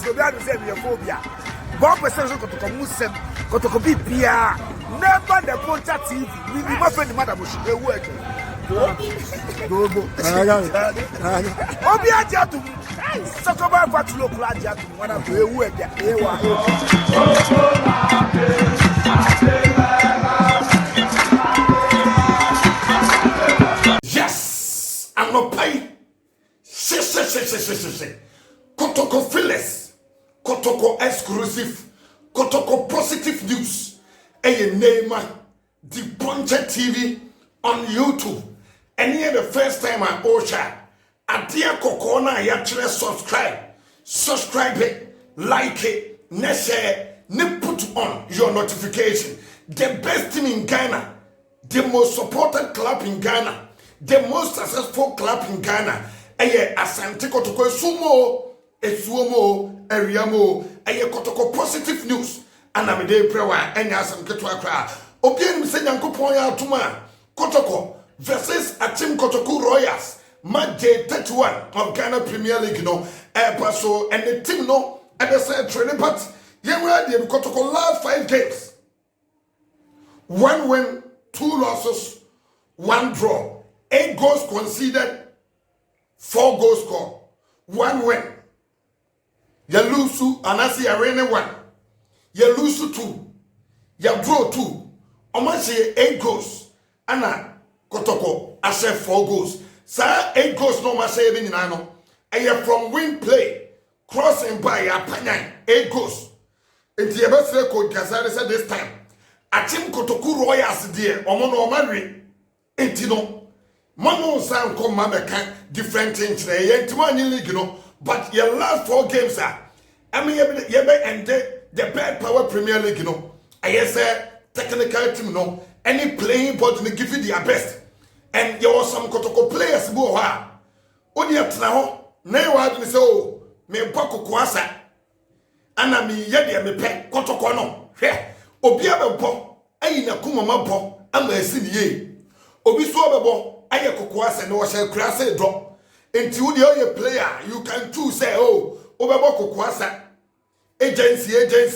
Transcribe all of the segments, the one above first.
so be anu say me phobia 1% Kotoko musem Kotoko bibia never the Ponta TV we be my friend madam she work Dogo Obi ajatu Sokoba fatu local ajatu wana we work Yes, I'm not paying. Kotoko fearless, Kotoko exclusive, Kotoko positive news. A name, the Ponte TV on YouTube. And here the first time I Osha, a dear Kokona, I actually subscribe it, like it, share, put on your notification. The best team in Ghana, the most supported club in Ghana, the most successful club in Ghana. Eye Asante Kotoko sumo, esuomo, eriamo, eye Kotoko positive news. Anamide prewa, enya asam ketwa kra. Obien mse nyankopon ya atuma. Kotoko versus Atim Kotoko Royals. Match day 31 of Ghana Premier League no. Paso and the team no. And they say training but yemwe the Kotoko last 5 games. 1 win, 2 losses, 1 draw. 8 goals conceded, 4 goals scored, 1 win. You lose to Anasi Arena 1. You lose to 2. You draw 2. Omansi 8 goals. Anna Kotoko I said 4 goals. Sa 8 goals no masay ni nano. Aye from win play, crossing by Apanyan 8 goals. And the best record Kazari said this time. Atim Kotoko Royals dear, Omono Omari, Intino. Mano sound come mama different things there. Yentimani league, you know. But your last 4 games are. I mean, you may end the bad power Premier League, you know. I say technical team, you know. Any playing body they give you their best. And there was some Kotoko players who are. Only at now, now I say, oh, me bako kwasa. Ana mi yedi me pe Kotoko no. Obia bebo ayi na kuma mabo ama esi niye obi so bebo aye kokoase no hye krase do enti wo de player you can choose say oh obebo kokoasa agency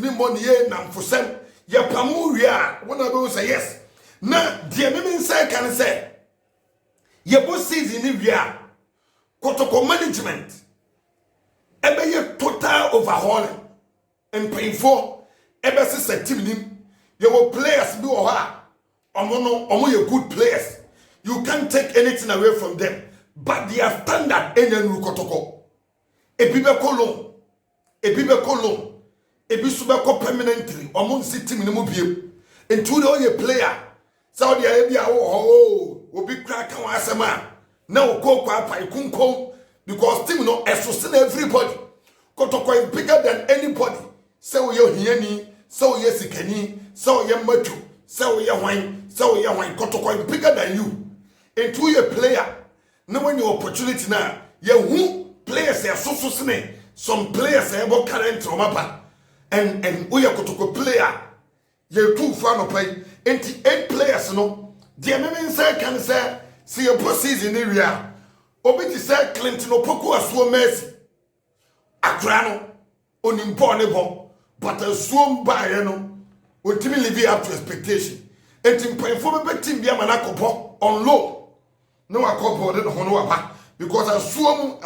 me money na mfosem ye pamu wi a wona be say yes na de me say kan say ye bo season ni wi a Kotoko management ebe ye total overhauling and painful. Ever since a team nim, your players do omo you good players. You can't take anything away from them. But their standard enyen Kotoko. Ebibe kolon, ebisube ko permanently. Omo si team ni mo biem. Into the only player. Saudi Arabia obi crack kan asema. Na okọ kwa pa ikunkom because team no sustain everybody. Kotoko is bigger than anybody. So you hiani, so you sikani, so you matu, so you wine, Kotoko is bigger than you. Into your player, no when your opportunity now, you who players are so snake, some players are about current trauma, and we are Kotoko player, you're too far no play, and 8 players no, the American say can say, see your season area, Obiti say Clinton Opoko as so mercy, Akrano, unimportable. But a swim by will timidly live up to expectation. And in paying for a team be a manacopo on low. No, I call it Honoa because I swim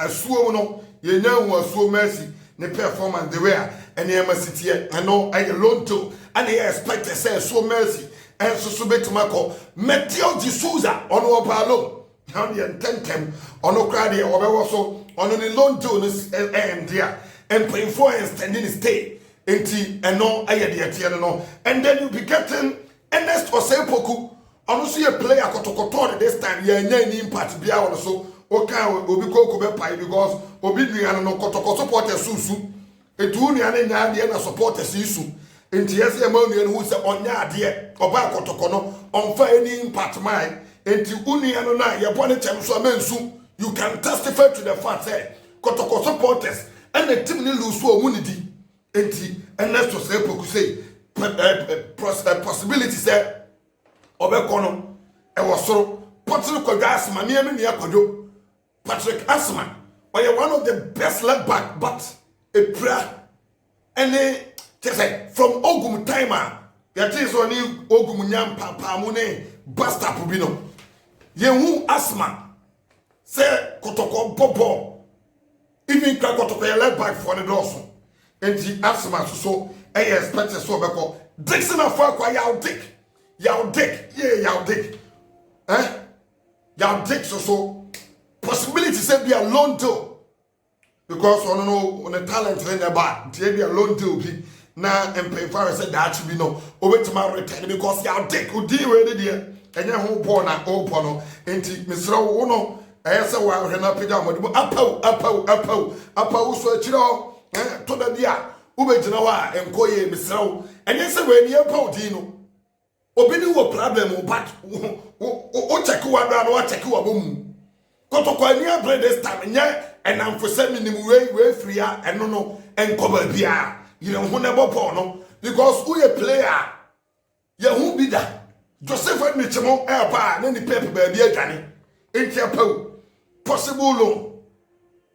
no, you know, was so mercy, the performance they were, and the MSCT, I know I alone too, and they expect to say so mercy, and so to Marco, Meteo de Souza on Opalo, on the 10 on Okradi or also on the loan to this and dear, and paying for and standing stay. Enti eno ayede no and then you be getting Ernest Osepoku honestly a player Kotoko this time ya nya impact bia won so o kan obi koko be pai because obi nuan no Kotoko supporters susu etu nuan nya de na supporters isu enti yes e ma nuan hu se onya ade oba Kotoko no onfa any impact mai enti unuan no na ye bone chem so amansu you can testify to the fact say Kotoko supporters and the team ni lose so omunidi enti Ernest Osepoku say possibility say obekono e wasoro Patrick Asma me me Patrick Asma one of the best left back but a prayer Any say from Ogum timer. That is only Ogum Nyam Papa Mune Basta Pubino. Yehu asthma. Say Kotoko Bobo. Even Kotoko left back for the dorsal. And the asthma so I expect so beko. Dixon of Fakwa Yaw Dick. Yaw Dick. Yeah, Yaw Dick. Eh? Yaw Dick so possibility say be a loan deal. Because on the talent in the bar, be a loan deal. Na empemfa say that should be no obetima return because ya take udi we dey enye ho ball na o ball no enti misra wo no ayese wa hwe na peda mo apau so akiro to da dia ubegina wa enkoye misra wo enye se we ni apau di no obi ni wo problem but o check wa bra no check wa bom Kotoko ani abre this time nye enamfo se minimum we free ya eno no enkoba bia you don't want to no because who a player ya who be that Joseph and Michemo airpa then the paper baby agani ain't possible loan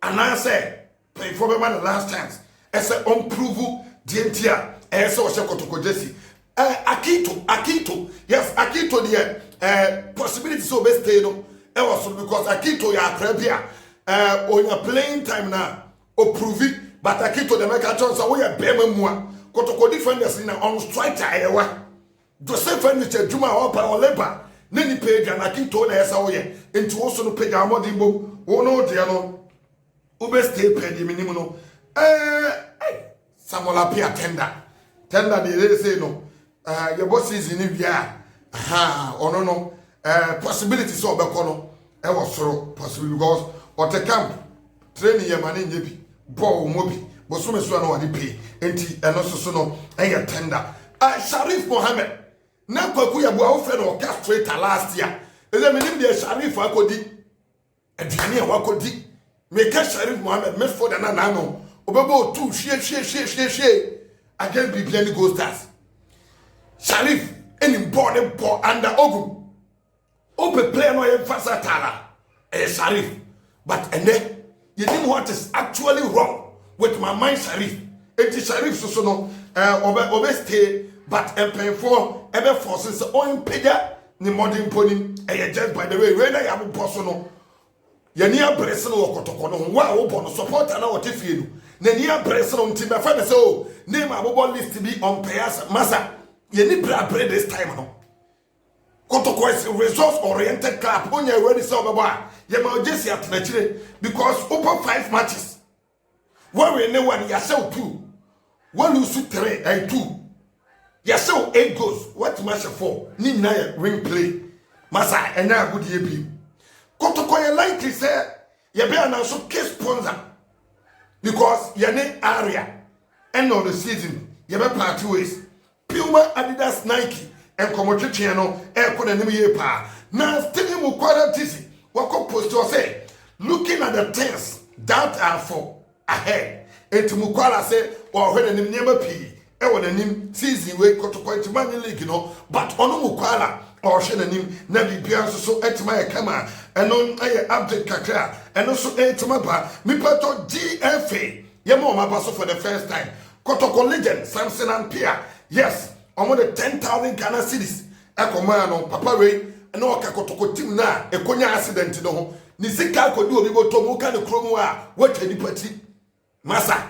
and I say pay for the man the last chance as a unproven dientia as so Kotoko Jesse Akito yes Akito the possibility so best stay no also because Akito ya previa on your playing time now or prove it. But I keep to the make a chance away a bema mua. Kotoko defenders in on strike Iowa. Joseph furniture Juma or Labor. Nini page and I keep to the SOE into also pay our modimbo. Oh no, dear no. Ube stay pay the minimum. Samola pay tender. Tender they say no. Your boss is in India. Ha, or no. Possibilities of Becono. I was so possible because or the camp training your money in Bo mobi, but so much one what pay, enti and also so no, and tender. Sharif Mohammed, now Kwakuya Boyfriend or castrator last year. And then the Sharif Wakodi, and Diania Wakodi, make Sharif Mohammed, Miss for the Nanano, Obabo 2, she, again be plenty ghost stars. Sharif, any important ball under Ogum. Open player no emphasis Tara, Sharif, but and then. You think what is actually wrong with my mind, Sharif? It is Sharif so no obeste, but for ever forces on pedia ni modern pony. Just by the way, when I am personal, Yania Bresson or Kotoko, wow, upon support and our Tiffy. Nania Bresson on Timber Father, so name a mobile list to be on payers, Massa. Yanibra bread this time. Kotoko is a resource oriented club when you're ready so about. Yama Jesse at Nigeria because over 5 matches. Where we know one, Yasau 2. One lose 3 and 2. Yasau 8 goals. What match for? Nina ring play. Masa and now good year be. Kotoko likely say, Yabe also case sponsor because Yane area end of the season. Yabe party ways. Puma Adidas Nike and Komochi Channel air con enemy pa. Now still Mukwara Tisi. Wako post to say, looking at the things that are for ahead. And to Mukwala say, or when an never pee, and an season way Kotoko to Money League, you know, but on Mukwala or Shannon, Nabi Pianso so at my camera, and on a update Kakra, and also to my bar, Mipato GFA, Yamoma Basso for the first time. Kotoko legend, Samson and Pia, yes, on more than 10,000 Ghana cities. Ekomano, Papa Ray. No Kotoko team na e konya accident no ni sika kodu obi boto mu ka ne kromu a what any party masa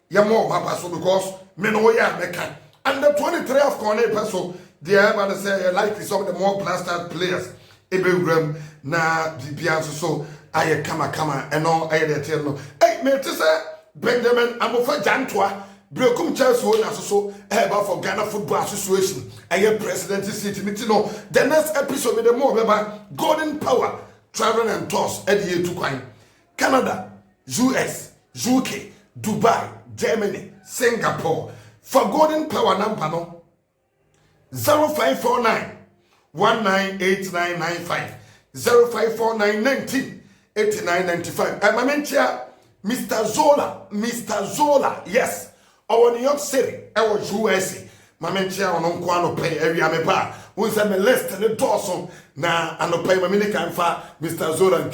ya mo papa so because me no ya meka and the 23 of corner person they are say likely some of the more blasted players ebewram na bibia so aye kama and no aye dey tell no hey me to say Benjamin Amofa Jantoa Brekum Chelsea na so eba for Ghana Football Association aye president city meeting no the next episode with the more beba golden power travel and tours at the to kwine Canada, US, UK, Dubai, Germany, Singapore for golden power number no 0549 198995 0549 19 8995 and my mentia Mr. Zola yes our New York City our USA my mentia on kwano pay area me ba who is a list and the torso na anopai my mini kan fa Mr. Zola